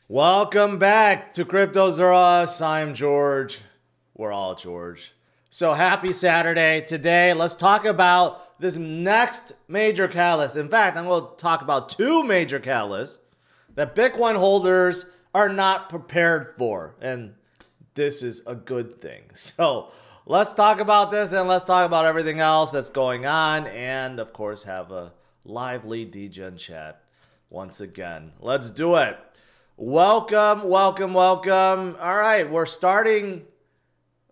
Welcome back to CryptosRUs. I'm George. We're all George. So happy Saturday. Today, let's talk about this next major catalyst. In fact, I'm going to talk about two major catalysts that Bitcoin holders are not prepared for. And this is a good thing. So let's talk about this and let's talk about everything else that's going on. And of course, have a lively DGen chat once again. Let's do it. Welcome. All right, we're starting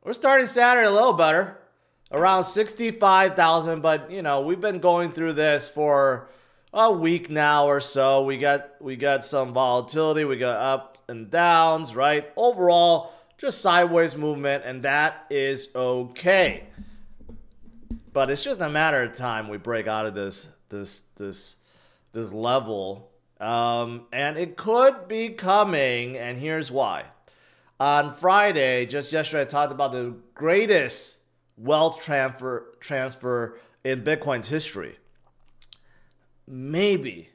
Saturday a little better, around 65,000. But you know, we've been going through this for a week now or so. We got some volatility. We got up and downs, right? Overall, just sideways movement, and that is okay. But it's just a matter of time we break out of this level. And it could be coming, and here's why. On Friday, just yesterday, I talked about the greatest wealth transfer in Bitcoin's history. Maybe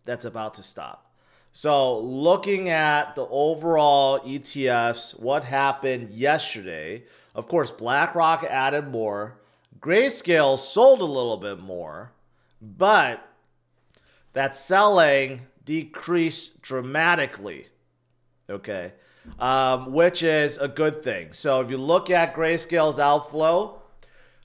that's about to stop. So looking at the overall ETFs, what happened yesterday, of course, BlackRock added more. Grayscale sold a little bit more, but that selling decreased dramatically, okay, which is a good thing. So if you look at Grayscale's outflow,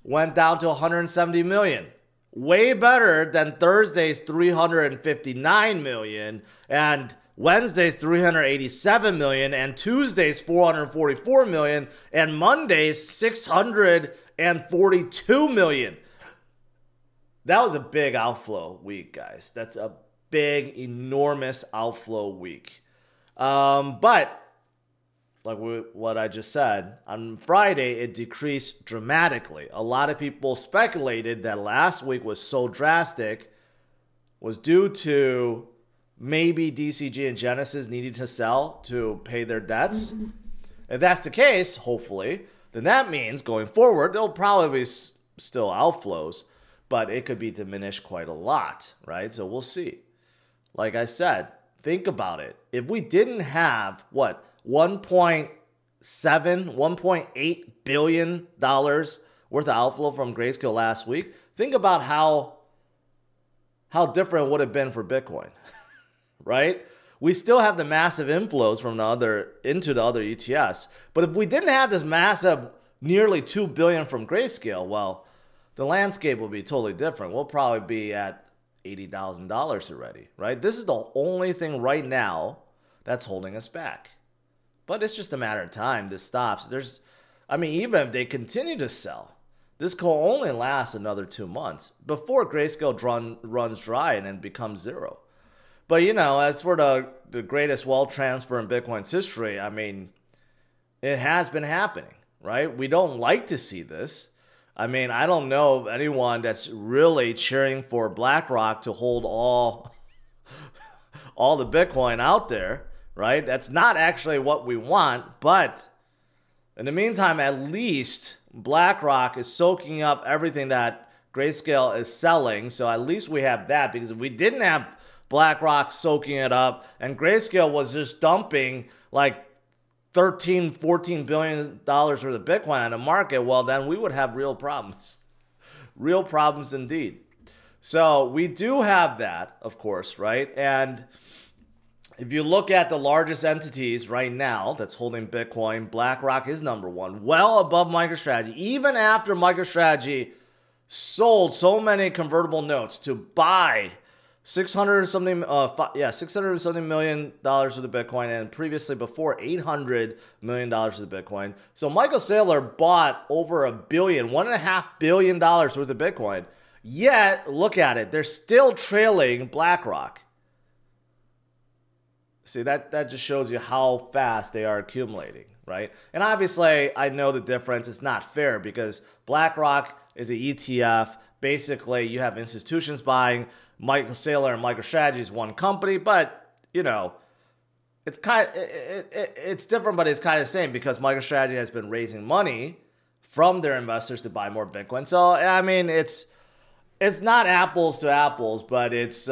went down to 170 million. Way better than Thursday's 359 million and Wednesday's 387 million and Tuesday's 444 million and Monday's 642 million. That was a big outflow week, guys. That's a big, enormous outflow week. But like what I just said, on Friday, it decreased dramatically. A lot of people speculated that last week was so drastic was due to maybe DCG and Genesis needing to sell to pay their debts. If that's the case, hopefully, then that means going forward, there'll probably be still outflows, but it could be diminished quite a lot, right? So we'll see. Like I said, think about it. If we didn't have, what, $1.8 billion worth of outflow from Grayscale last week, think about how different it would have been for Bitcoin, right? We still have the massive inflows from into the other ETFs. But if we didn't have this massive nearly $2 billion from Grayscale, well, the landscape will be totally different. We'll probably be at $80,000 already, right? This is the only thing right now that's holding us back. But it's just a matter of time. This stops. Even if they continue to sell, this could only last another 2 months before Grayscale runs dry and then becomes zero. But, you know, as for the greatest wealth transfer in Bitcoin's history, I mean, it has been happening, right? We don't like to see this. I mean, I don't know of anyone that's really cheering for BlackRock to hold all the Bitcoin out there, right? That's not actually what we want. But in the meantime, at least BlackRock is soaking up everything that Grayscale is selling. So at least we have that, because if we didn't have BlackRock soaking it up and Grayscale was just dumping like $14 billion worth of Bitcoin on the market, well, then we would have real problems. Real problems indeed. So we do have that, of course, right? And if you look at the largest entities right now that's holding Bitcoin, BlackRock is number one, well above MicroStrategy, even after MicroStrategy sold so many convertible notes to buy $670 million worth of Bitcoin, and previously before $800 million worth of Bitcoin. So Michael Saylor bought over $1.5 billion worth of Bitcoin. Yet, look at it, they're still trailing BlackRock. See, that just shows you how fast they are accumulating, right? And obviously, I know the difference. It's not fair because BlackRock is an ETF. Basically, you have institutions buying. Michael Saylor and MicroStrategy is one company, but you know, it's different, but it's kind of the same because MicroStrategy has been raising money from their investors to buy more Bitcoin. So I mean, it's not apples to apples, but it's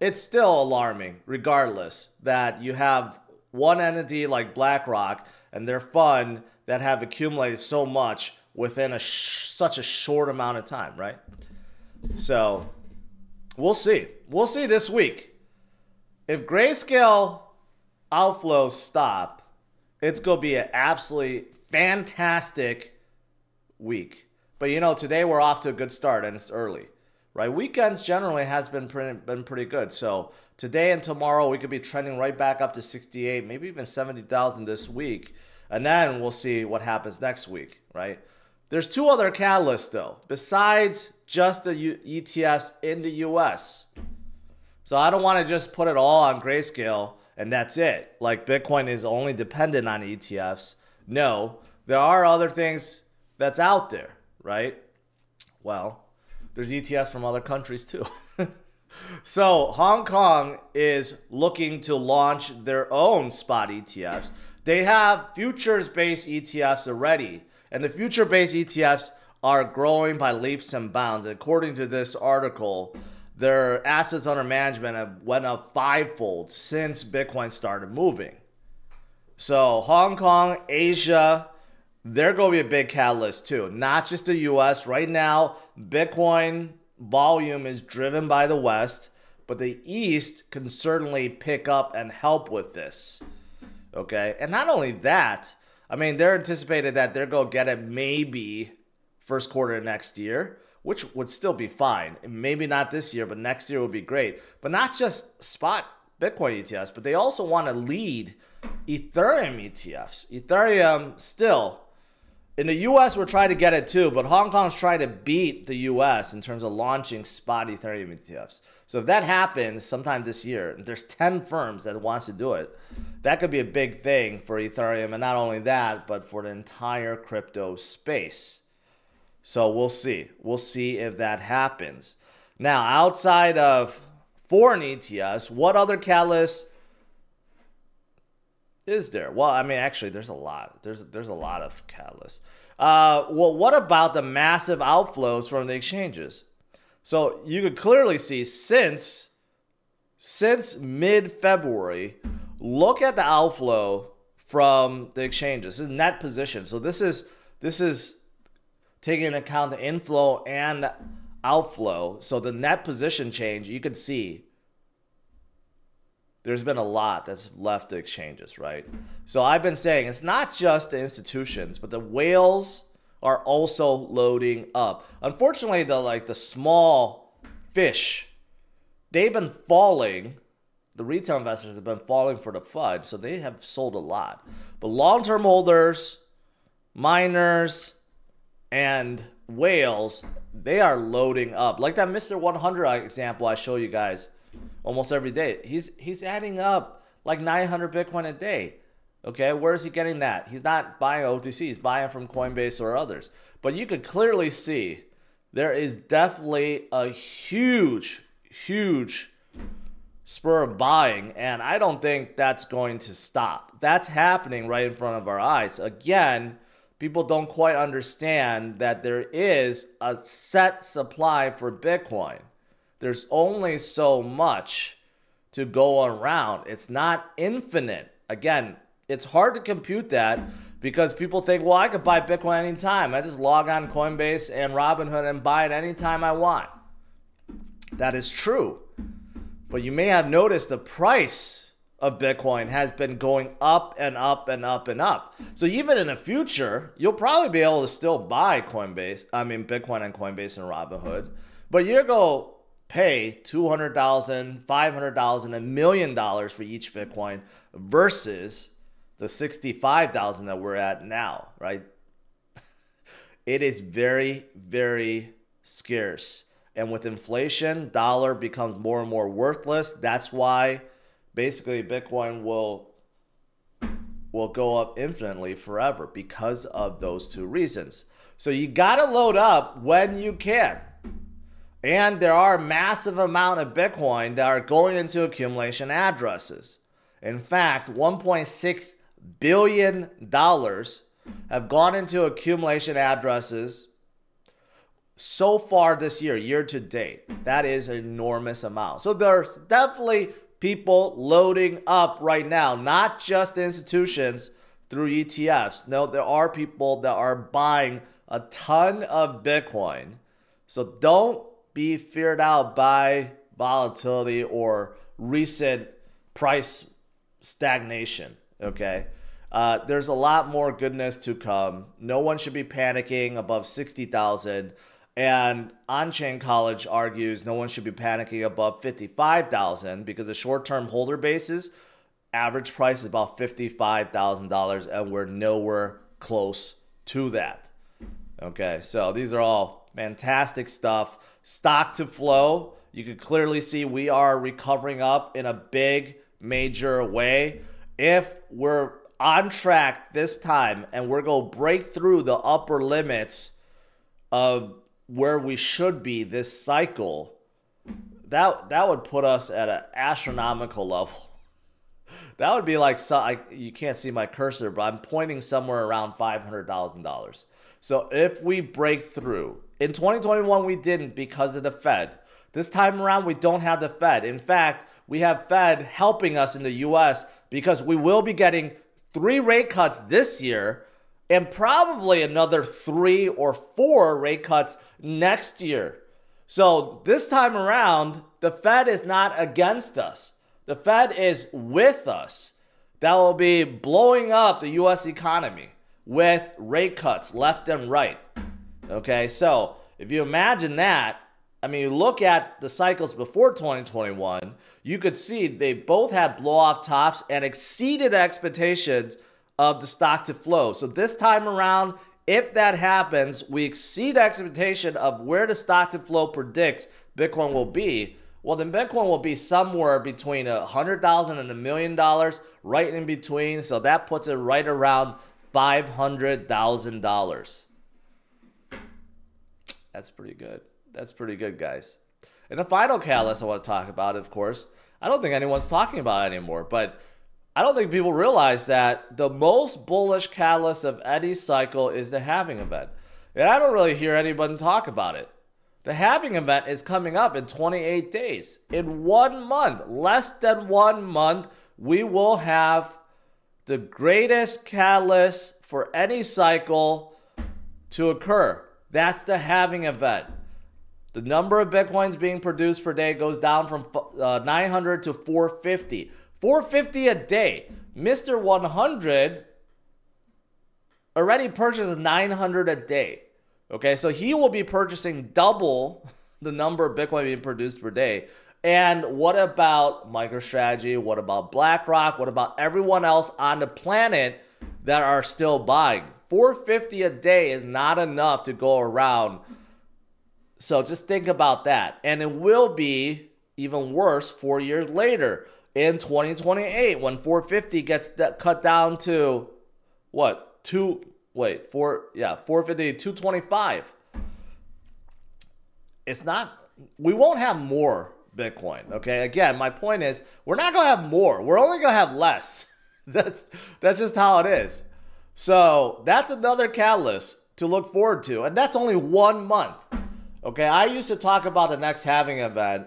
it's still alarming regardless that you have one entity like BlackRock and their fund that have accumulated so much within such a short amount of time, right? So we'll see. We'll see this week. If Grayscale outflows stop, it's going to be an absolutely fantastic week. But you know, today we're off to a good start and it's early, right? Weekends generally has been pretty good. So today and tomorrow we could be trending right back up to 68, maybe even 70,000 this week. And then we'll see what happens next week, right? There's two other catalysts though, besides just the ETFs in the US. So I don't want to just put it all on Grayscale and that's it. Like Bitcoin is only dependent on ETFs. No, there are other things that's out there, right? Well, there's ETFs from other countries too. So Hong Kong is looking to launch their own spot ETFs. They have futures-based ETFs already, and the future-based ETFs are growing by leaps and bounds. According to this article, their assets under management have went up fivefold since Bitcoin started moving. So Hong Kong, Asia, they're going to be a big catalyst too. Not just the US. Right now, Bitcoin volume is driven by the West, but the East can certainly pick up and help with this. Okay? And not only that, I mean, they're anticipated that they're going to get it maybe first quarter next year, which would still be fine. Maybe not this year, but next year would be great. But not just spot Bitcoin ETFs, but they also want to lead Ethereum ETFs. Ethereum still, in the US, we're trying to get it too, but Hong Kong's trying to beat the US in terms of launching spot Ethereum ETFs. So if that happens sometime this year, and there's 10 firms that wants to do it, that could be a big thing for Ethereum. And not only that, but for the entire crypto space. So we'll see. We'll see if that happens. Now, outside of foreign ETFs, what other catalyst is there? Well, I mean, actually, there's a lot. There's a lot of catalysts. Well, what about the massive outflows from the exchanges? So you could clearly see since mid-February, look at the outflow from the exchanges. This is net position. So this is taking into account the inflow and outflow. So the net position change, you can see there's been a lot that's left the exchanges, right? So I've been saying it's not just the institutions, but the whales are also loading up. Unfortunately, the small fish, they've been falling. The retail investors have been falling for the FUD, so they have sold a lot. But long-term holders, miners, and whales, they are loading up. Like that Mr. 100 example I show you guys almost every day. He's adding up like 900 Bitcoin a day. Okay, where is he getting that? He's not buying OTC. He's buying from Coinbase or others. But you could clearly see there is definitely a huge spur of buying, and I don't think that's going to stop. That's happening right in front of our eyes. Again, people don't quite understand that there is a set supply for Bitcoin. There's only so much to go around. It's not infinite. Again, it's hard to compute that because people think, well, I could buy Bitcoin anytime. I just log on Coinbase and Robinhood and buy it anytime I want. That is true. But you may have noticed the price of Bitcoin has been going up and up and up and up. So even in the future, you'll probably be able to still buy Bitcoin and Coinbase and Robinhood. But you're going to pay $200,000, $500,000, $1 million for each Bitcoin versus the $65,000 that we're at now, right? It is very, very scarce. And with inflation, dollar becomes more and more worthless. That's why basically Bitcoin will go up infinitely forever because of those two reasons. So you got to load up when you can. And there are a massive amount of Bitcoin that are going into accumulation addresses. In fact, $1.6 billion have gone into accumulation addresses so far this year, year to date. That is an enormous amount. So there's definitely people loading up right now, not just institutions through ETFs. No, there are people that are buying a ton of Bitcoin. So don't be feared out by volatility or recent price stagnation, okay? There's a lot more goodness to come. No one should be panicking above 60,000. And On-Chain College argues no one should be panicking above 55,000 because the short-term holder basis average price is about $55,000 and we're nowhere close to that. Okay, so these are all fantastic stuff. Stock to flow, you can clearly see we are recovering up in a big, major way. If we're on track this time and we're going to break through the upper limits of where we should be this cycle, that would put us at an astronomical level. That would be like, you can't see my cursor, but I'm pointing somewhere around $500,000. So if we break through, in 2021 we didn't because of the Fed. This time around we don't have the Fed. In fact, we have Fed helping us in the US because we will be getting 3 rate cuts this year and probably another 3 or 4 rate cuts next year. So this time around, the Fed is not against us. The Fed is with us. That will be blowing up the US economy with rate cuts left and right. Okay, so if you imagine that, I mean, you look at the cycles before 2021, you could see they both had blow-off tops and exceeded expectations of the stock to flow. So this time around, if that happens, we exceed expectation of where the stock to flow predicts Bitcoin will be. Well, then Bitcoin will be somewhere between $100,000 and $1 million, right in between. So that puts it right around $500,000. That's pretty good. That's pretty good, guys. And the final catalyst I want to talk about, of course, I don't think anyone's talking about it anymore, but I don't think people realize that the most bullish catalyst of any cycle is the halving event. And I don't really hear anybody talk about it. The halving event is coming up in 28 days. In 1 month, less than 1 month, we will have the greatest catalyst for any cycle to occur. That's the halving event. The number of Bitcoins being produced per day goes down from 900 to 450. 450 a day. Mr. 100 already purchases 900 a day. Okay, so he will be purchasing double the number of Bitcoin being produced per day. And what about MicroStrategy? What about BlackRock? What about everyone else on the planet that are still buying? 450 a day is not enough to go around. So just think about that. And it will be even worse 4 years later in 2028 when 450 gets cut down to what? 450 to 225. It's not, we won't have more Bitcoin, okay? Again, my point is we're not going to have more. We're only going to have less. That's just how it is. So that's another catalyst to look forward to. And that's only 1 month. Okay, I used to talk about the next halving event,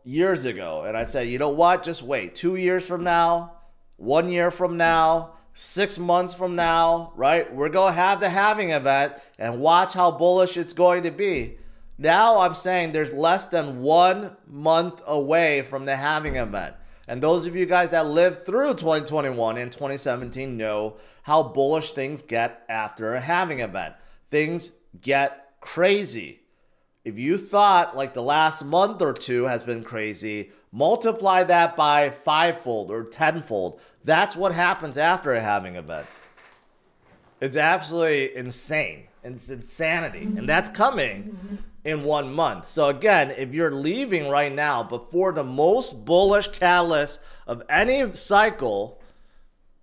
years ago. And I said, you know what? Just wait. 2 years from now, 1 year from now, 6 months from now, right? We're going to have the halving event and watch how bullish it's going to be. Now I'm saying there's less than 1 month away from the halving event. And those of you guys that lived through 2021 and 2017 know how bullish things get after a halving event. Things get crazy. If you thought like the last month or two has been crazy, multiply that by 5-fold or 10-fold. That's what happens after a halving event. It's absolutely insane. It's insanity. And that's coming in 1 month. So again, if you're leaving right now before the most bullish catalyst of any cycle,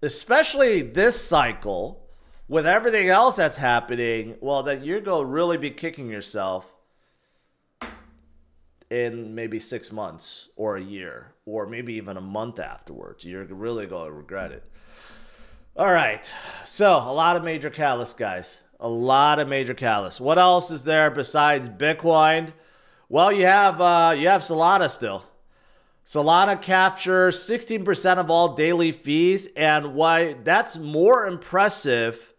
especially this cycle, with everything else that's happening, well, then you're going to really be kicking yourself in maybe 6 months or a year or maybe even a month afterwards. You're really going to regret it. All right. So a lot of major catalysts, guys. A lot of major catalysts. What else is there besides Bitcoin? Well, you have Solana still. Solana captures 16% of all daily fees, and why that's more impressive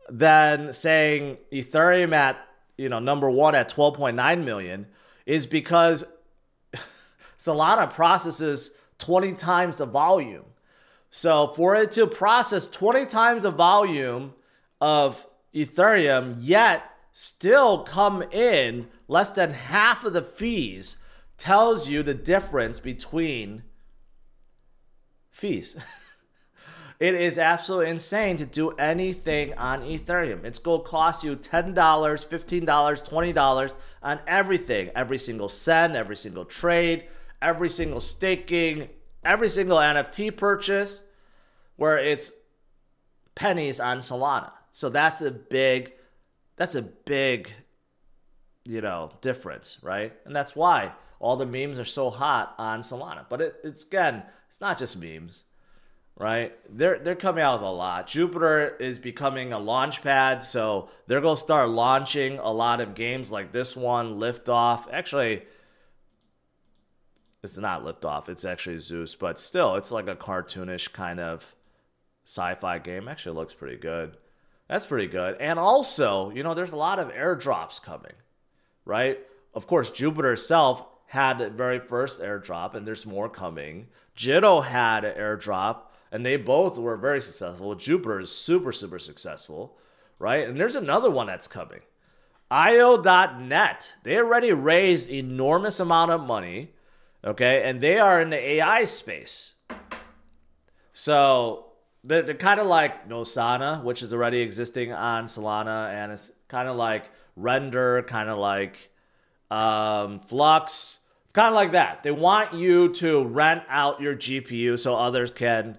than saying Ethereum at number one at 12.9 million is because Solana processes 20 times the volume. So for it to process 20 times the volume of Ethereum, yet still come in less than half of the fees, tells you the difference between fees. It is absolutely insane to do anything on Ethereum. It's going to cost you $10, $15, $20 on everything. Every single cent, every single trade, every single staking, every single NFT purchase, where it's pennies on Solana. So that's a big, difference, right? And that's why all the memes are so hot on Solana. But it's not just memes, right? They're coming out with a lot. Jupiter is becoming a launch pad, so they're going to start launching a lot of games like this one, Liftoff. Actually, it's not Liftoff. It's actually Zeus, but still, it's like a cartoonish kind of sci-fi game. Actually looks pretty good. That's pretty good. And also, there's a lot of airdrops coming, right? Of course, Jupiter itself had the very first airdrop, and there's more coming. Jitto had an airdrop, and they both were very successful. Jupiter is super, super successful, right? And there's another one that's coming. IO.net. They already raised enormous amount of money, okay? And they are in the AI space. So they're kind of like Nosana, which is already existing on Solana, and it's kind of like Render, kind of like Flux. It's kind of like that. They want you to rent out your GPU so others can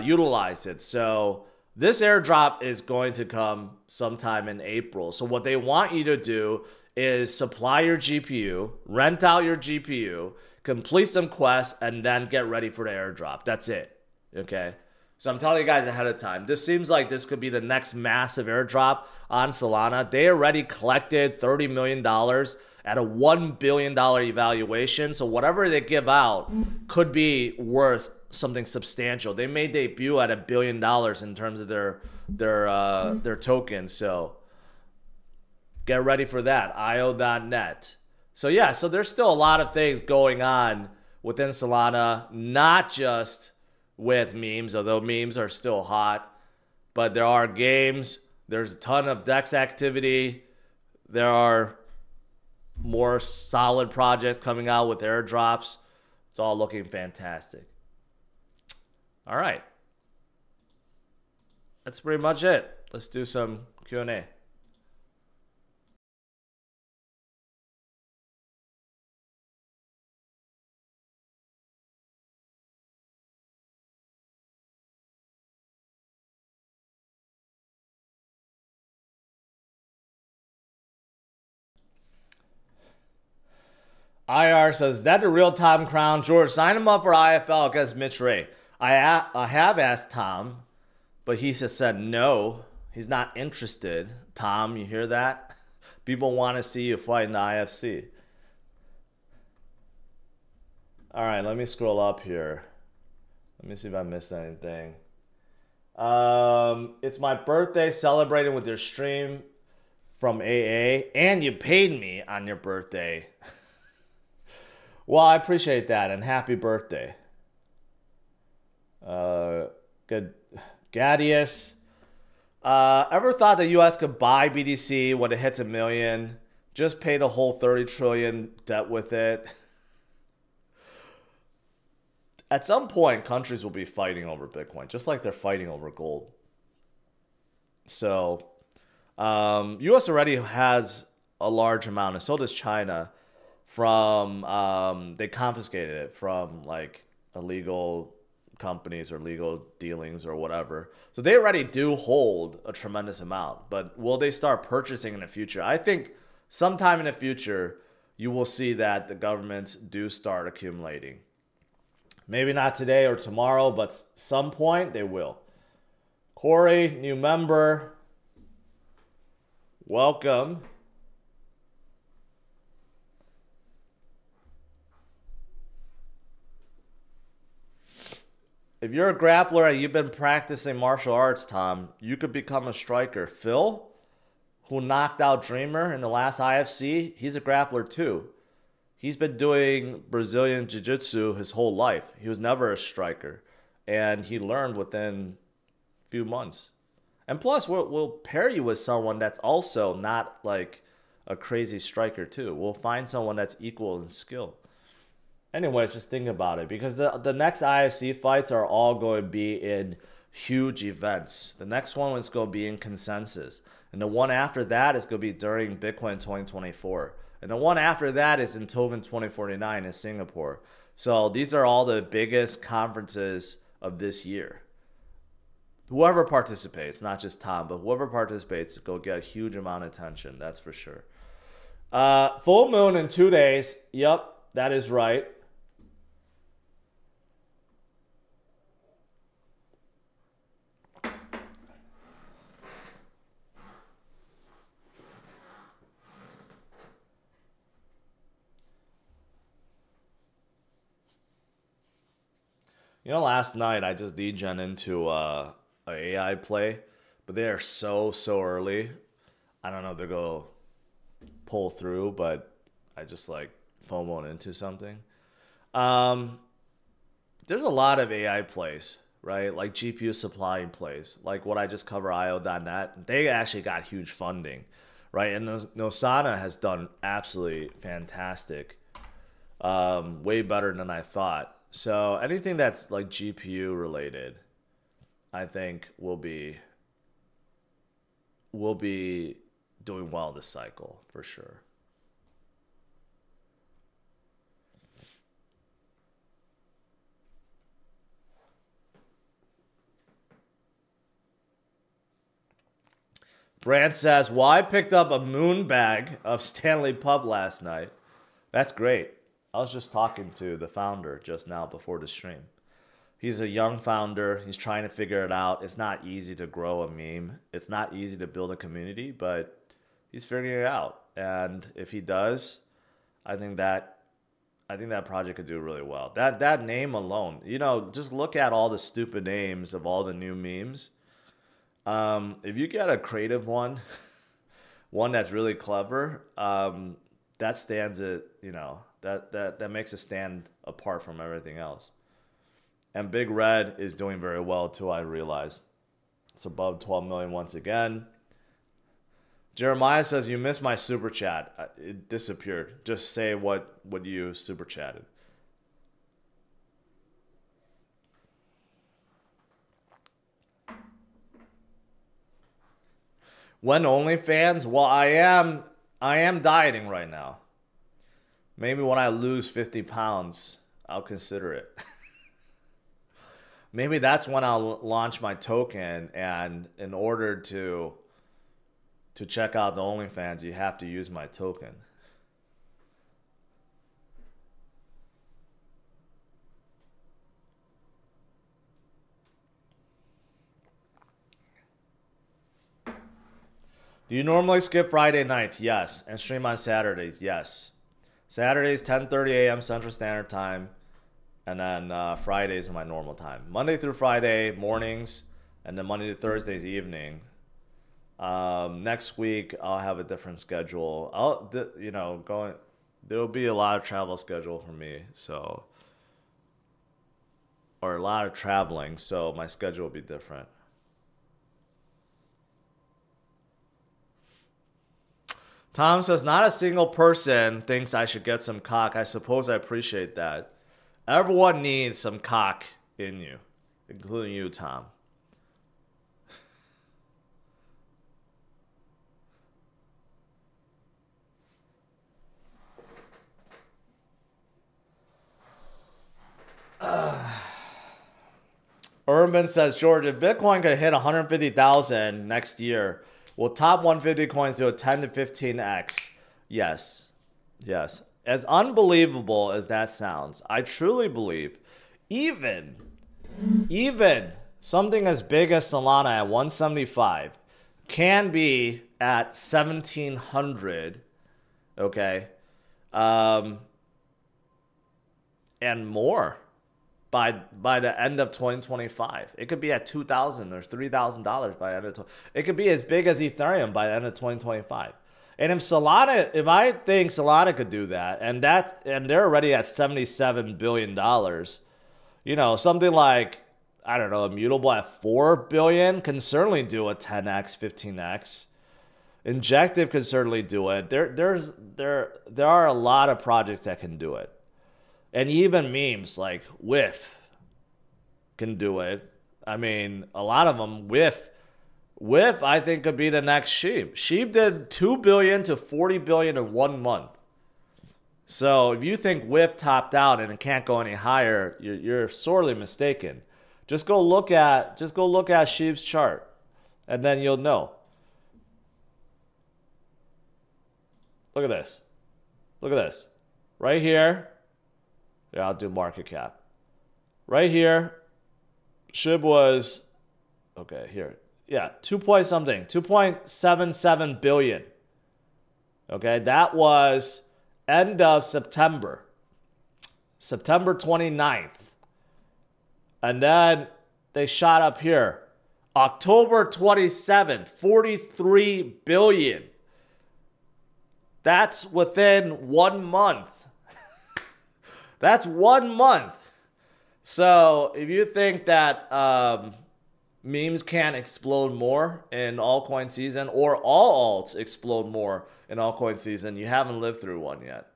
utilize it. So this airdrop is going to come sometime in April. So what they want you to do is supply your GPU, rent out your GPU, complete some quests, and then get ready for the airdrop. That's it. Okay, so I'm telling you guys ahead of time. This seems like this could be the next massive airdrop on Solana. They already collected $30 million at a $1 billion evaluation. So whatever they give out could be worth something substantial. They may debut at $1 billion in terms of their tokens. So get ready for that. IO.net. So yeah, so there's still a lot of things going on within Solana, not just with memes, although memes are still hot, but there are games, there's a ton of DEX activity, there are more solid projects coming out with airdrops. It's all looking fantastic. All right, that's pretty much it. Let's do some Q&A. IR says, is that the real Tom Crown? George, sign him up for IFL against Mitch Ray. I have asked Tom, but he just said no. He's not interested. Tom, you hear that? People want to see you fight in the IFC. All right, let me scroll up here. Let me see if I missed anything. It's my birthday, celebrating with your stream from AA, and you paid me on your birthday. Well, I appreciate that, and happy birthday. Good. Gadius. Ever thought the U.S. could buy BTC when it hits $1 million? Just pay the whole $30 trillion debt with it. At some point, countries will be fighting over Bitcoin, just like they're fighting over gold. So, U.S. already has a large amount, and so does China. They confiscated it from like illegal companies or legal dealings or whatever. So they already do hold a tremendous amount, but will they start purchasing in the future? I think sometime in the future, you will see that the governments do start accumulating. Maybe not today or tomorrow, but some point they will. Corey, new member. Welcome. If you're a grappler and you've been practicing martial arts, Tom, you could become a striker. Phil, who knocked out Dreamer in the last IFC, he's a grappler too. He's been doing Brazilian Jiu-Jitsu his whole life. He was never a striker. And he learned within a few months. And plus, we'll pair you with someone that's also not like a crazy striker too. We'll find someone that's equal in skill. Anyways, just think about it, because the next IFC fights are all going to be in huge events. The next one is going to be in Consensus. And the one after that is going to be during Bitcoin 2024. And the one after that is in Token 2049 in Singapore. So these are all the biggest conferences of this year. Whoever participates, not just Tom, but whoever participates will get a huge amount of attention. That's for sure. Full moon in 2 days. Yep, that is right. You know, last night I just degen into a AI play, but they are so early. I don't know if they're going to pull through, but I just like FOMO'd into something. There's a lot of AI plays, right? Like GPU supply plays, like what I just cover, IO.net. They actually got huge funding, right? And Nosana has done absolutely fantastic, way better than I thought. So anything that's like GPU related, I think will be doing well this cycle for sure. Brand says, well, I picked up a moon bag of Stanley Pub last night. That's great. I was just talking to the founder just now before the stream. He's a young founder. He's trying to figure it out. It's not easy to grow a meme. It's not easy to build a community, but he's figuring it out. And if he does, I think that project could do really well. That name alone, you know, just look at all the stupid names of all the new memes. If you get a creative one, one that's really clever, that stands it, you know, that makes it stand apart from everything else. And Big Red is doing very well too, I realized. It's above 12 million once again. Jeremiah says, you missed my super chat. It disappeared. Just say what you super chatted. When OnlyFans? Well, I am dieting right now. Maybe when I lose 50 pounds, I'll consider it. Maybe that's when I'll launch my token, and in order to check out the OnlyFans, you have to use my token. Do you normally skip Friday nights? Yes. And stream on Saturdays? Yes. Saturdays, 10:30 a.m. Central Standard Time. And then Fridays are my normal time. Monday through Friday mornings, and then Monday to Thursdays evening. Next week I'll have a different schedule. There'll be a lot of travel schedule for me, or a lot of traveling, so my schedule will be different. Tom says, not a single person thinks I should get some cock. I suppose I appreciate that. Everyone needs some cock in you, including you, Tom. Urban says, George, if Bitcoin could hit 150,000 next year, will top 150 coins do a 10 to 15x? Yes. Yes. As unbelievable as that sounds, I truly believe even something as big as Solana at 175 can be at 1,700, okay, and more by the end of 2025. It could be at $2,000 or $3,000 by the end of it could be as big as Ethereum by the end of 2025. And if I think Solana could do that, and they're already at $77 billion, you know, something like, I don't know, Immutable at $4 billion can certainly do a 10x, 15x. Injective can certainly do it. There are a lot of projects that can do it. And even memes like Whiff can do it. I mean, a lot of them, Whiff, I think, could be the next Sheep. Sheep did $2 billion to $40 billion in 1 month. So if you think Whiff topped out and it can't go any higher, you're sorely mistaken. Just go look at Sheep's chart, and then you'll know. Look at this. Look at this. Right here. Yeah, I'll do market cap. Right here, SHIB was, okay, here. Yeah, 2.77 billion. Okay, that was end of September. September 29th. And then they shot up here. October 27th, 43 billion. That's within 1 month. That's 1 month. So if you think that memes can explode more in altcoin season, or all alts explode more in altcoin season, you haven't lived through one yet.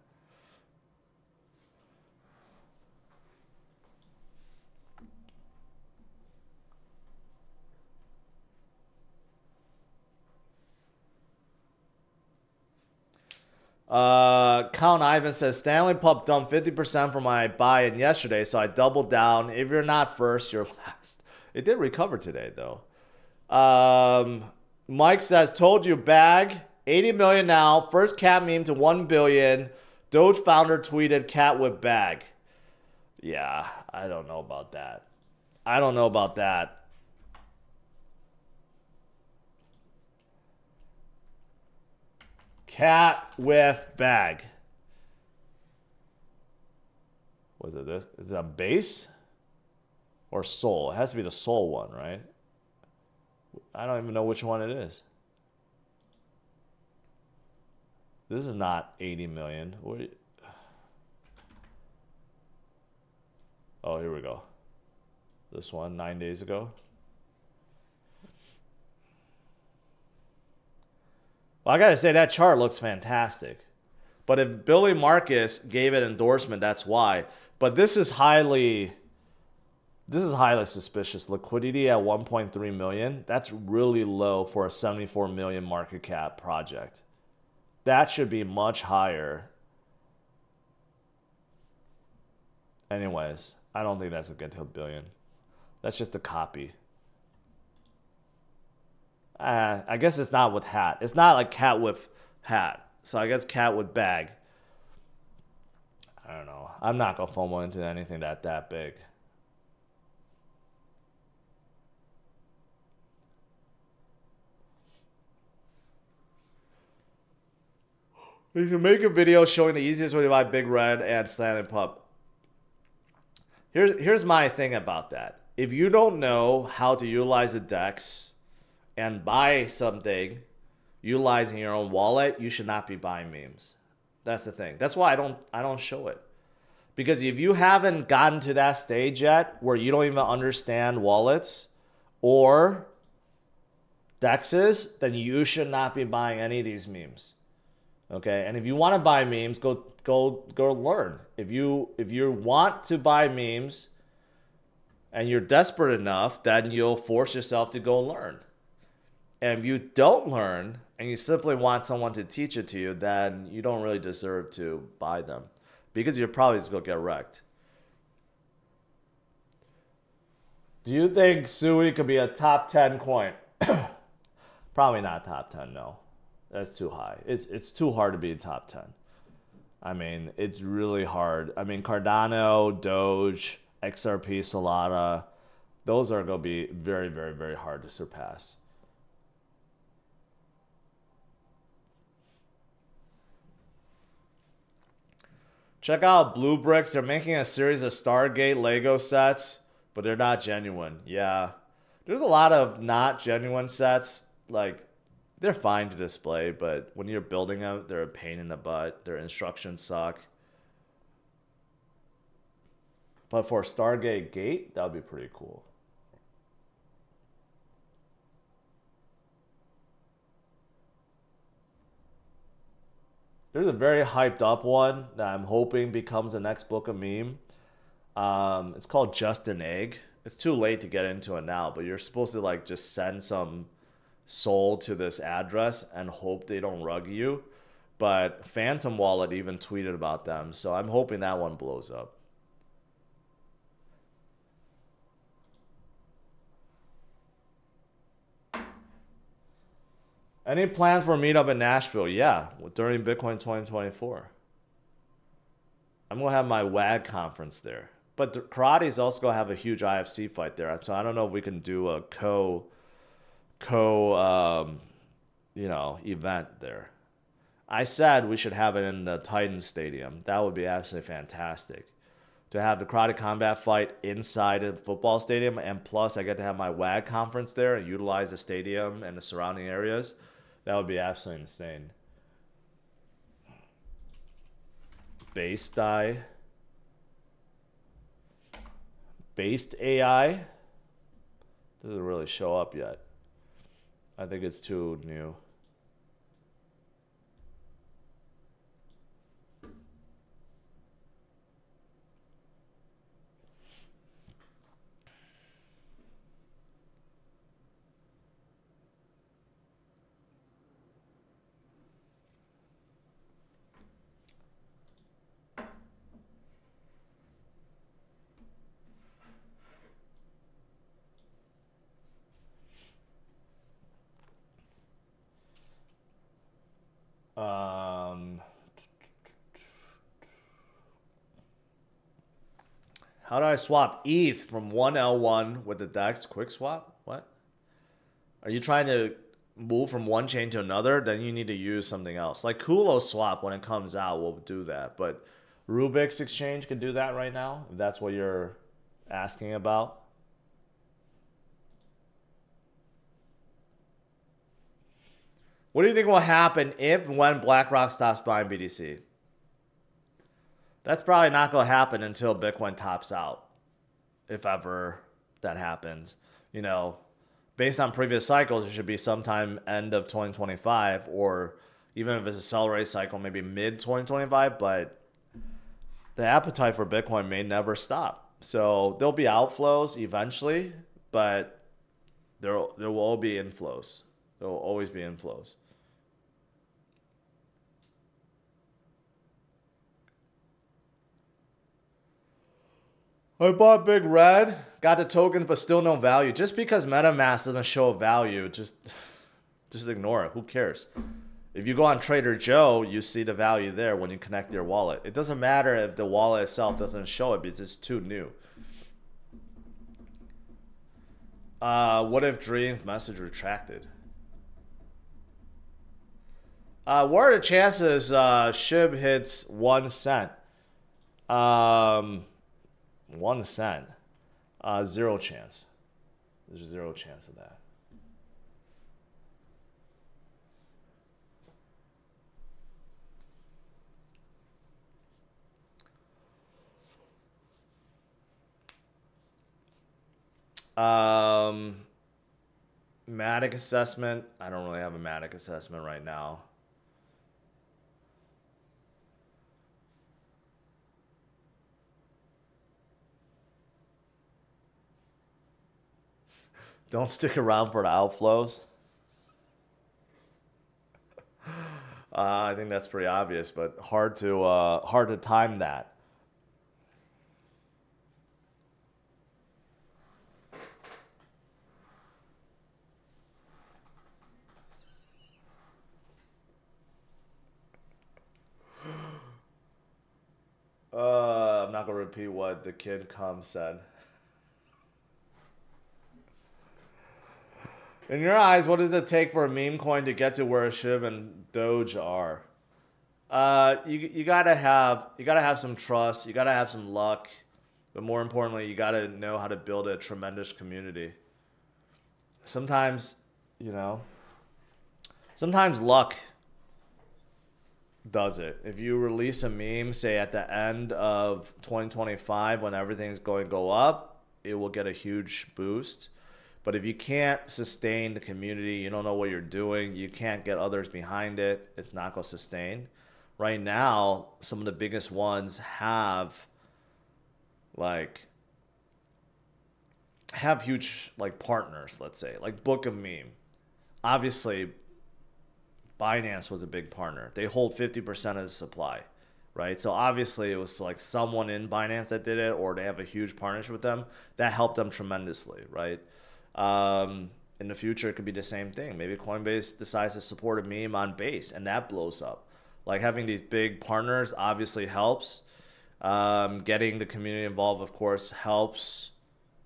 Count Ivan says, Stanley Pup dumped 50% from my buy-in yesterday, so I doubled down. If you're not first, you're last. It did recover today, though. Mike says, told you, bag. 80 million now. First cat meme to 1 billion. Doge founder tweeted, cat with bag. Yeah, I don't know about that. I don't know about that. Cat with bag. Was it this? Is it a base or soul? It has to be the soul one, right? I don't even know which one it is. This is not 80 million. Oh, here we go. This one, 9 days ago. Well, I gotta say, that chart looks fantastic. But if Billy Marcus gave it endorsement, that's why. But this is highly suspicious. Liquidity at 1.3 million. That's really low for a 74 million market cap project. That should be much higher. Anyways, I don't think that's gonna get to $1 billion. That's just a copy. I guess it's not with hat. It's not like cat with hat. So I guess cat with bag. I don't know. I'm not going to FOMO into anything that big. You can make a video showing the easiest way to buy Big Red and Slanted Pup. Here's my thing about that. If you don't know how to utilize a DEX and buy something utilizing your own wallet, you should not be buying memes. That's the thing. That's why I don't show it. Because if you haven't gotten to that stage yet where you don't even understand wallets or DEXs, then you should not be buying any of these memes. Okay? And if you want to buy memes, go learn. If you want to buy memes and you're desperate enough, then you'll force yourself to go learn. And if you don't learn and you simply want someone to teach it to you, then you don't really deserve to buy them because you're probably just going to get wrecked. Do you think Sui could be a top 10 coin? Probably not top 10, no. That's too high. It's too hard to be top 10. I mean, it's really hard. I mean, Cardano, Doge, XRP, Solana, those are going to be very, very, very hard to surpass. Check out Blue Bricks. They're making a series of Stargate Lego sets, but they're not genuine. Yeah. There's a lot of not genuine sets. Like, they're fine to display, but when you're building them, they're a pain in the butt. Their instructions suck. But for Stargate Gate, that would be pretty cool. There's a very hyped up one that I'm hoping becomes the next book of meme. It's called Just an Egg. It's too late to get into it now, but you're supposed to like just send some soul to this address and hope they don't rug you. But Phantom Wallet even tweeted about them, so I'm hoping that one blows up. Any plans for a meetup in Nashville? Yeah, during Bitcoin 2024. I'm going to have my WAG conference there. But Karate is also going to have a huge IFC fight there. So I don't know if we can do a event there. I said we should have it in the Titan Stadium. That would be absolutely fantastic. To have the Karate Combat fight inside a football stadium, and plus I get to have my WAG conference there and utilize the stadium and the surrounding areas. That would be absolutely insane. Base die. Based AI. Doesn't really show up yet. I think it's too new. How do I swap ETH from one L1 with the DEX quick swap? What? Are you trying to move from one chain to another? Then you need to use something else. Like Kulo swap, when it comes out, will do that. But Rubik's Exchange can do that right now, if that's what you're asking about. What do you think will happen if and when BlackRock stops buying BTC? That's probably not going to happen until Bitcoin tops out, if ever that happens. You know, based on previous cycles, it should be sometime end of 2025, or even if it's a accelerated cycle, maybe mid 2025. But the appetite for Bitcoin may never stop. So there'll be outflows eventually, but there will all be inflows. There will always be inflows. I bought Big Red, got the token, but still no value. Just because MetaMask doesn't show a value, just ignore it. Who cares? If you go on Trader Joe, you see the value there when you connect your wallet. It doesn't matter if the wallet itself doesn't show it because it's too new. What if Dream's message retracted? What are the chances SHIB hits 1 cent? 1 cent. 0 chance. There's 0 chance of that. Matic assessment. I don't really have a Matic assessment right now. Don't stick around for the outflows. I think that's pretty obvious, but hard to time that. I'm not gonna repeat what the kid said. In your eyes, what does it take for a meme coin to get to where SHIB and Doge are? You gotta have some trust. You gotta have some luck, but more importantly, you gotta know how to build a tremendous community. Sometimes, you know, sometimes luck does it. If you release a meme, say at the end of 2025 when everything's going to go up, it will get a huge boost. But if you can't sustain the community, you don't know what you're doing, you can't get others behind it, it's not going to sustain. Right now, some of the biggest ones have huge like partners, let's say, like Book of Meme. Obviously, Binance was a big partner. They hold 50% of the supply, right? So obviously it was like someone in Binance that did it, or they have a huge partnership with them. That helped them tremendously, right? In the future, it could be the same thing. Maybe Coinbase decides to support a meme on Base, and that blows up. Like having these big partners obviously helps. Getting the community involved, of course, helps.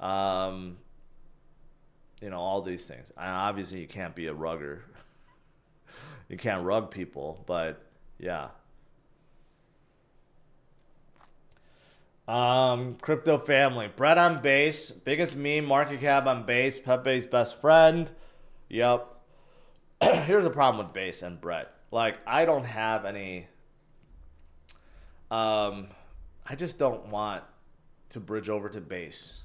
You know, all these things. And obviously, you can't be a rugger. You can't rug people, but yeah. Crypto family. Brett on Base. Biggest meme market cap on Base. Pepe's best friend. Yep. Here's the problem with Base and Brett. Like, I don't have any... I just don't want to bridge over to Base.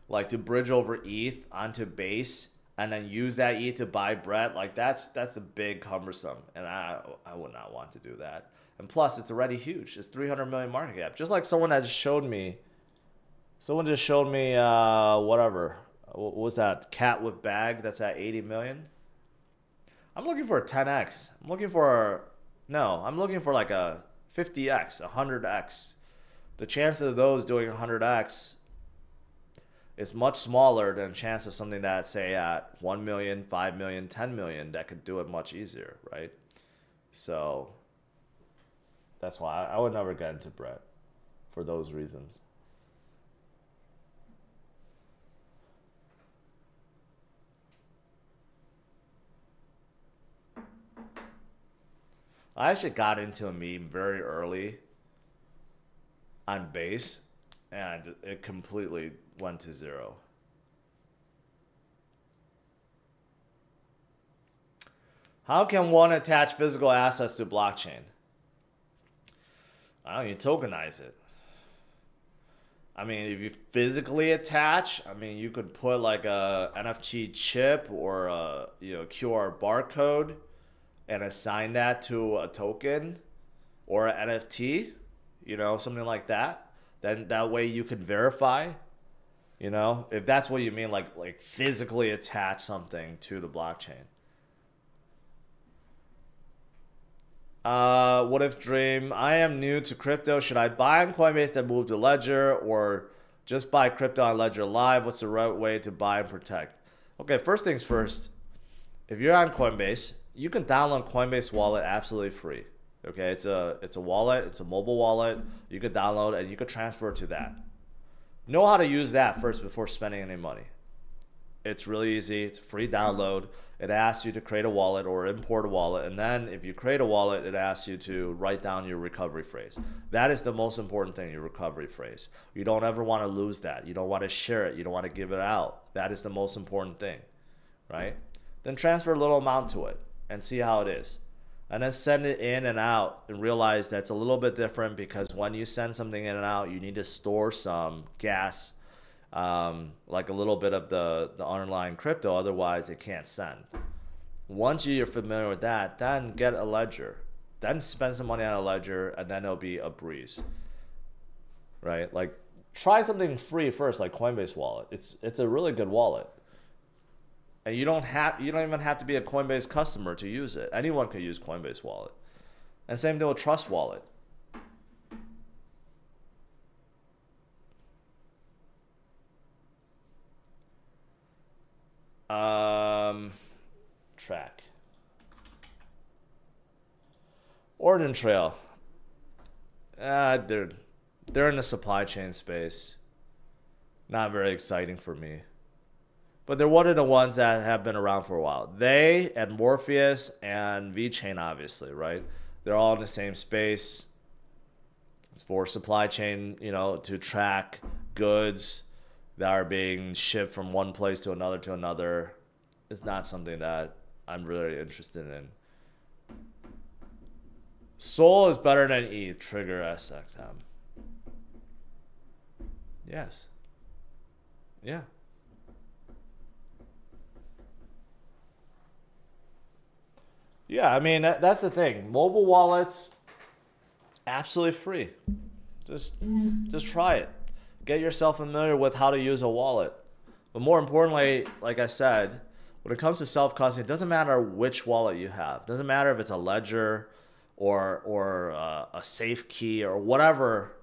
Like, to bridge over ETH onto Base and then use that ETH to buy Brett, like that's a big cumbersome, and I would not want to do that. And plus, it's already huge. It's 300 million market cap. Just like someone just showed me whatever. What was that? Cat with bag that's at 80 million. I'm looking for a 10x. I'm looking for like a 50x, 100x. The chance of those doing 100x is much smaller than the chance of something that, say, at 1 million, 5 million, 10 million, that could do it much easier, right? So that's why I would never get into Brett for those reasons. I actually got into a meme very early on Base, and it completely went to zero. How can one attach physical assets to blockchain? I don't know, you tokenize it. I mean, if you physically attach, I mean, you could put like a NFT chip or a QR barcode and assign that to a token or an NFT, something like that. Then that way you can verify, if that's what you mean, like physically attach something to the blockchain. What if Dream? I am new to crypto. Should I buy on Coinbase then move to Ledger, or just buy crypto on Ledger Live? What's the right way to buy and protect? Okay, first things first. If you're on Coinbase, you can download Coinbase Wallet absolutely free. Okay, it's a wallet. It's a mobile wallet. You could download and you could transfer to that. Know how to use that first before spending any money. It's really easy. It's a free download. It asks you to create a wallet or import a wallet. And then if you create a wallet, it asks you to write down your recovery phrase. That is the most important thing, your recovery phrase. You don't ever want to lose that. You don't want to share it. You don't want to give it out. That is the most important thing, right? Then transfer a little amount to it and see how it is. And then send it in and out and realize that's a little bit different, because when you send something in and out, you need to store some gas, like a little bit of the underlying crypto, otherwise it can't send. Once you're familiar with that, then get a ledger, then spend some money on a ledger, and then it'll be a breeze, right? Like, try something free first, like Coinbase Wallet. It's a really good wallet, and you don't even have to be a Coinbase customer to use it. Anyone could use Coinbase Wallet. And same thing with Trust Wallet. Track. Oregon Trail. They're in the supply chain space. Not very exciting for me. But they're one of the ones that have been around for a while. They and Morpheus and VeChain, obviously, right? They're all in the same space. It's for supply chain, you know, to track goods that are being shipped from one place to another to another. It's not something that I'm really interested in. Sol is better than ETH. Trigger SXM. Yes. Yeah. Yeah, I mean, that's the thing. Mobile wallets, absolutely free. Just try it. Get yourself familiar with how to use a wallet. But more importantly, like I said, when it comes to self-custody, it doesn't matter which wallet you have. It doesn't matter if it's a Ledger or a safe key or whatever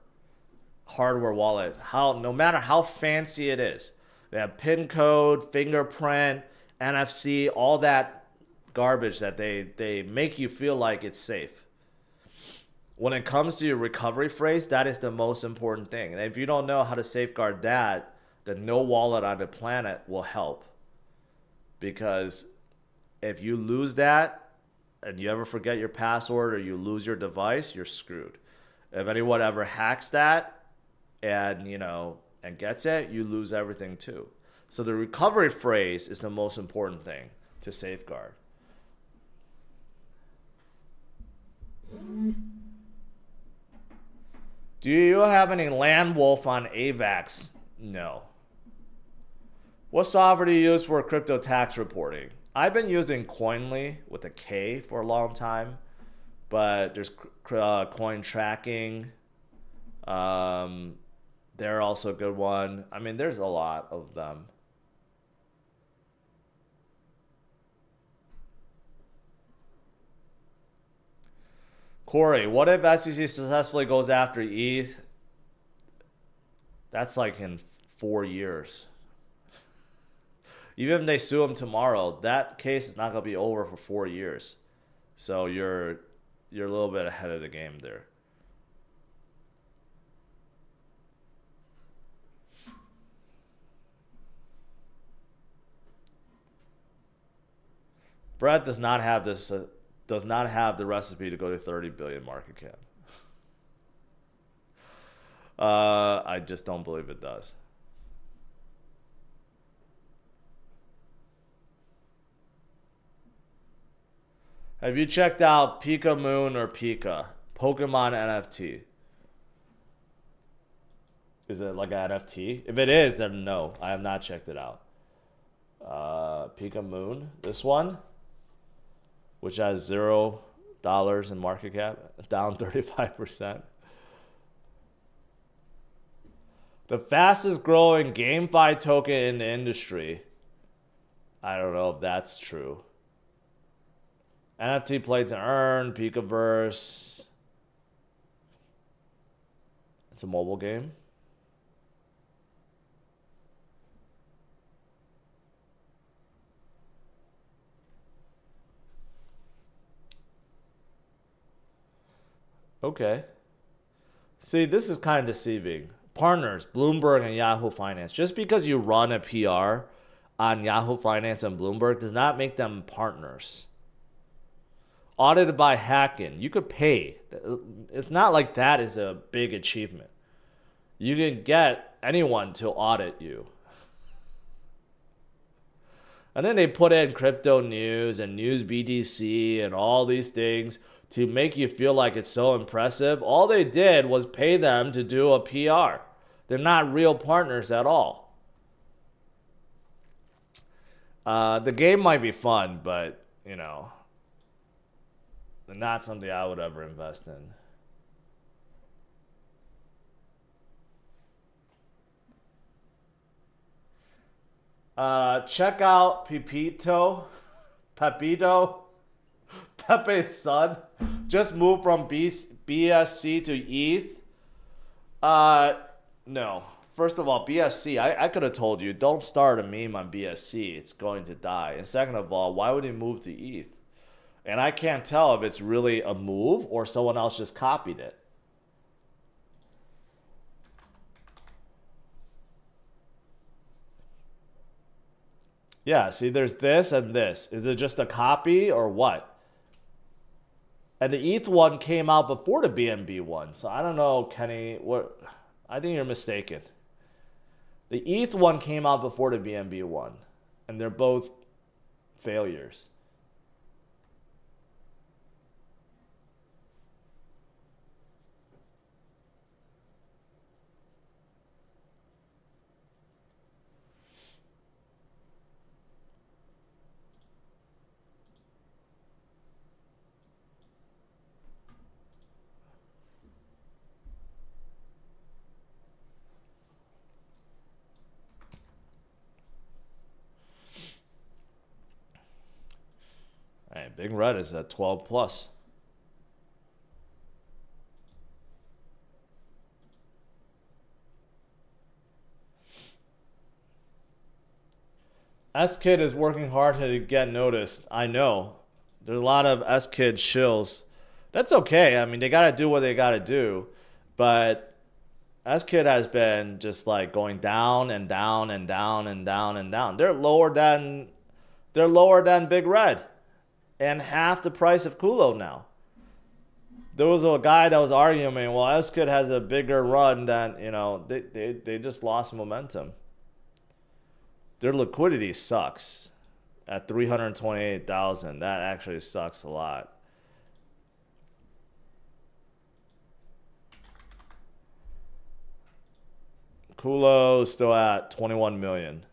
hardware wallet. No matter how fancy it is, they have PIN code, fingerprint, NFC, all that garbage that they make you feel like it's safe. When it comes to your recovery phrase, that is the most important thing. And if you don't know how to safeguard that, then no wallet on the planet will help. Because if you lose that and you ever forget your password or you lose your device, you're screwed. If anyone ever hacks that and, you know, and gets it, you lose everything too. So the recovery phrase is the most important thing to safeguard. Do you have any land wolf on AVAX? No. What software do you use for crypto tax reporting? I've been using Coinly with a K for a long time, but there's coin tracking. They're also a good one. I mean, there's a lot of them. Corey, what if SEC successfully goes after ETH? That's like in 4 years. Even if they sue him tomorrow, that case is not going to be over for 4 years. So you're a little bit ahead of the game there. Brett does not have this. Does not have the recipe to go to 30 billion market cap. I just don't believe it does. Have you checked out Pika Moon or Pika? Pokemon NFT. Is it like an NFT? If it is, then no. I have not checked it out. Pika Moon. This one, which has $0 in market cap, down 35%. The fastest growing GameFi token in the industry. I don't know if that's true. NFT play to earn, Pikaverse. It's a mobile game. Okay. See, this is kind of deceiving. Partners, Bloomberg and Yahoo Finance. Just because you run a PR on Yahoo Finance and Bloomberg does not make them partners. Audited by Hackin. You could pay. It's not like that is a big achievement. You can get anyone to audit you. And then they put in crypto news and news BTC and all these things to make you feel like it's so impressive. All they did was pay them to do a PR. They're not real partners at all. The game might be fun, but, you know, not something I would ever invest in. Check out Pepito, Pepe's son. Just moved from BSC to ETH. No. First of all, BSC, I could have told you, don't start a meme on BSC. It's going to die. And second of all, why would he move to ETH? And I can't tell if it's really a move or someone else just copied it. Yeah, see, there's this and this. Is it just a copy or what? And the ETH one came out before the BNB one. So I don't know, Kenny. What? I think you're mistaken. The ETH one came out before the BNB one. And they're both failures. Hey, Big Red is at 12 plus. S-Kid is working hard to get noticed. I know. There's a lot of S-Kid shills. That's okay. I mean, they got to do what they got to do. But S-Kid has been just like going down and down and down and down and down. They're lower than Big Red. And half the price of Kulo now. There was a guy that was arguing, well, S-Kid has a bigger run than, you know, they just lost momentum. Their liquidity sucks at 328,000. That actually sucks a lot. Kulo is still at 21 million.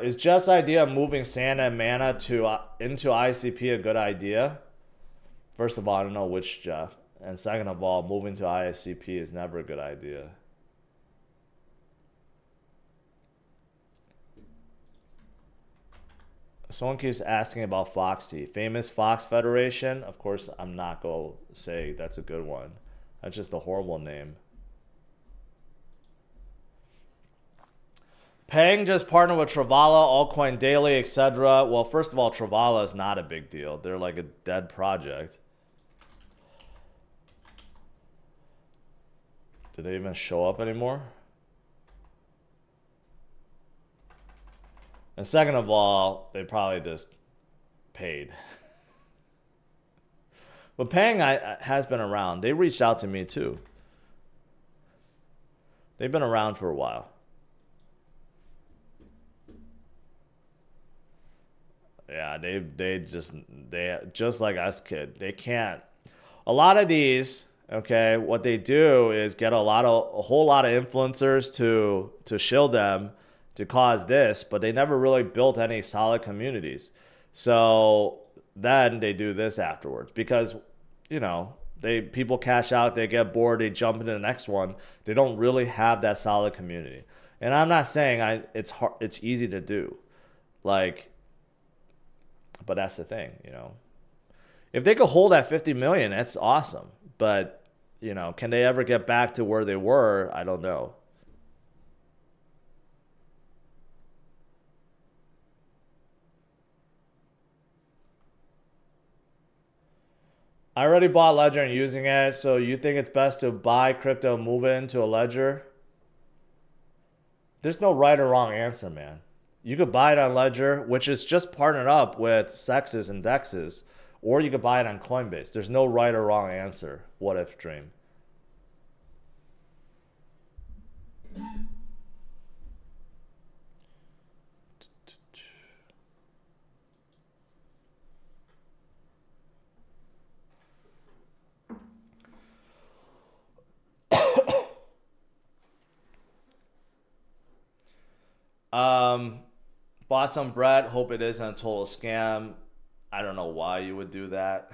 Is Jeff's idea of moving Santa and Mana into ICP a good idea? First of all, I don't know which Jeff. And second of all, moving to ICP is never a good idea. Someone keeps asking about Foxy. Famous Fox Federation? Of course, I'm not going to say that's a good one. That's just a horrible name. Peng just partnered with Travala, Altcoin Daily, etc. Well, first of all, Travala is not a big deal. They're like a dead project. Do they even show up anymore? And second of all, they probably just paid. But Peng has been around. They reached out to me too. They've been around for a while. Yeah, they just like us, kid. They can't. A lot of these, okay, what they do is get a whole lot of influencers to shill them to cause this, but they never really built any solid communities. So then they do this afterwards because, you know, people cash out, they get bored, they jump into the next one. They don't really have that solid community. And I'm not saying it's easy to do. Like, but that's the thing, you know. If they could hold at 50 million, that's awesome. But, you know, can they ever get back to where they were? I don't know. I already bought Ledger and using it, so you think it's best to buy crypto, move it into a Ledger? There's no right or wrong answer, man. You could buy it on Ledger, which is just partnered up with Sexes and Dexes, or you could buy it on Coinbase. There's no right or wrong answer. What if dream? Bought some bread. Hope it isn't a total scam. I don't know why you would do that.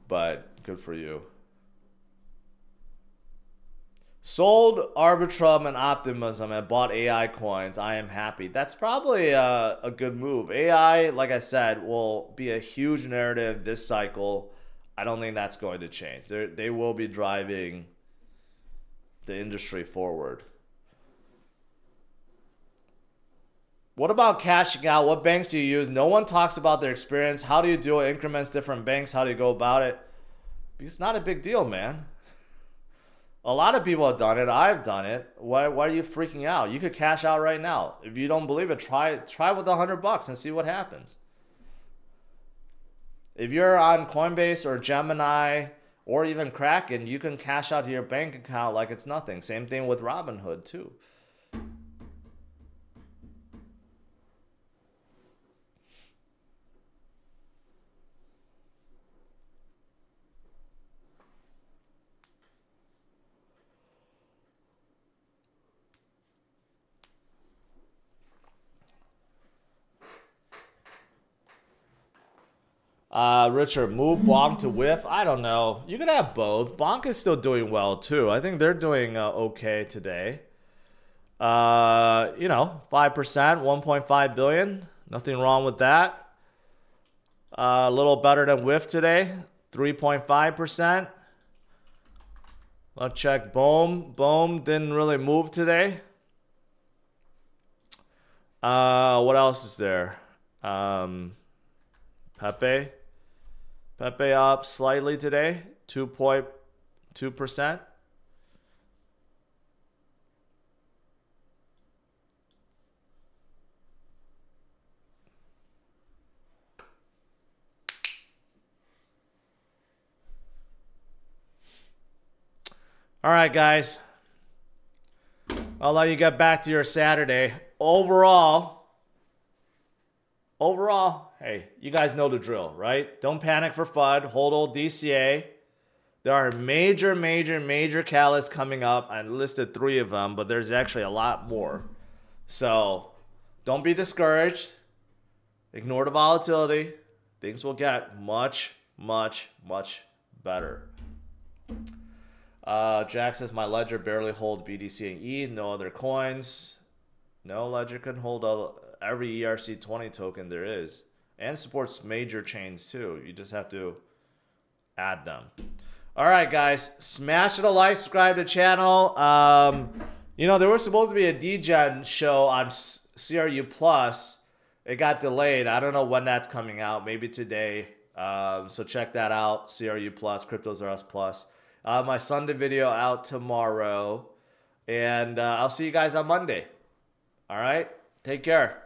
But good for you. Sold Arbitrum and Optimism and bought AI coins. I am happy. That's probably a good move. AI, like I said, will be a huge narrative this cycle. I don't think that's going to change. They will be driving the industry forward. What about cashing out? What banks do you use? No one talks about their experience. How do you do it? Increments, different banks. How do you go about it? It's not a big deal, man. A lot of people have done it. I've done it. Why are you freaking out? You could cash out right now. If you don't believe it, try with $100 and see what happens. If you're on Coinbase or Gemini or even Kraken, you can cash out to your bank account like it's nothing. Same thing with Robinhood too. Richard, move Bonk to whiff. I don't know. You could have both. Bonk is still doing well too. I think they're doing okay today. 5%, 1.5 billion. Nothing wrong with that. A little better than whiff today, 3.5%. Let's check Boom. Boom didn't really move today. What else is there? Pepe up slightly today, 2.2%. All right, guys. I'll let you get back to your Saturday. Overall, hey, you guys know the drill, right? Don't panic for FUD. Hold old DCA. There are major catalysts coming up. I listed 3 of them, but there's actually a lot more. So don't be discouraged. Ignore the volatility. Things will get much better. Jack says, my ledger barely hold BTC and E. No other coins. No ledger can hold every ERC20 token there is. And supports major chains too. You just have to add them. All right, guys. Smash it a like, subscribe to the channel. There was supposed to be a DGen show on CRU Plus. It got delayed. I don't know when that's coming out. Maybe today. So check that out. CRU Plus, CryptosRUs Plus. My Sunday video out tomorrow. And I'll see you guys on Monday. All right? Take care.